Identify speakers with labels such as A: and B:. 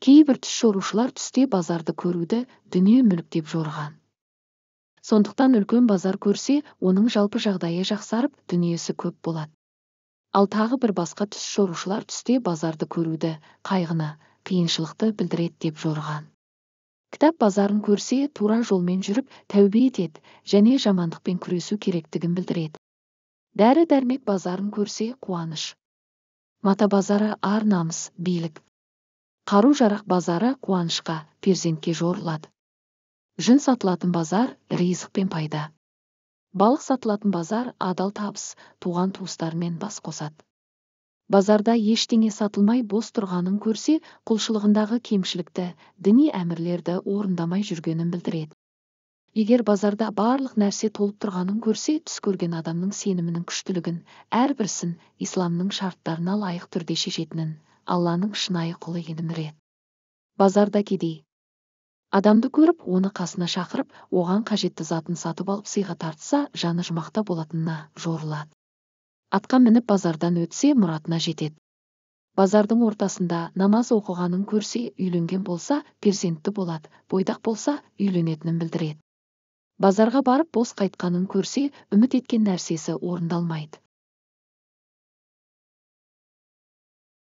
A: Кейбір түс жорушылар түсте базарды көруді дүние мүлік деп жорған. Сондықтан үлкен базар көрсе, оның жалпы жағдайы жақсарып, дүниесі көп болады. Ал тағы бір басқа түс жорушылар түсте базарды көруді, қайғыны, қиыншылықты білдіреді деп жорған. Кітап базарын көрсе, тура жолмен жүріп, тәубе етеді, және жамандықпен күресу керектігін білдіреді. Дәрі-дәрмек базарын көрсе, қуаныш. Мата базары ар намыс, билік. Қару-жарақ базары қуанышқа, перзентке жорылады. Жүн сатылатын базар ризық пен пайда. Балық сатылатын базар адал табыс, туған туыстармен бас қосады. Базарда ештеңе сатылмай бос тұрғанын көрсе, құлшылығындағы кемшілікті, діни әмірлерді орындамай жүргенін білдіреді. Егер базарда барлық нәрсе толып тұрғанын көрсе, түс көрген адамның сенімінің күштілігін, әрбірсін исламның шарттарына лайық түрде шешетінін, Алланың шынайы құлы екенін білдіреді. Базарда кедей адамды көріп, оны қасына шақырып, оған қажетті затын сатып алып сыйға тартса, жаны жұмақта болатынына жорылады. Атқа мініп базардан өтсе, мұратына жетеді. Базардың ортасында намаз оқығанын көрсе, үйленген болса, перзентті болады, бойдақ болса, үйленетінін білдіреді. Базарға барып бос қайтқанын көрсе, үміт еткен нәрсесі орындалмайды.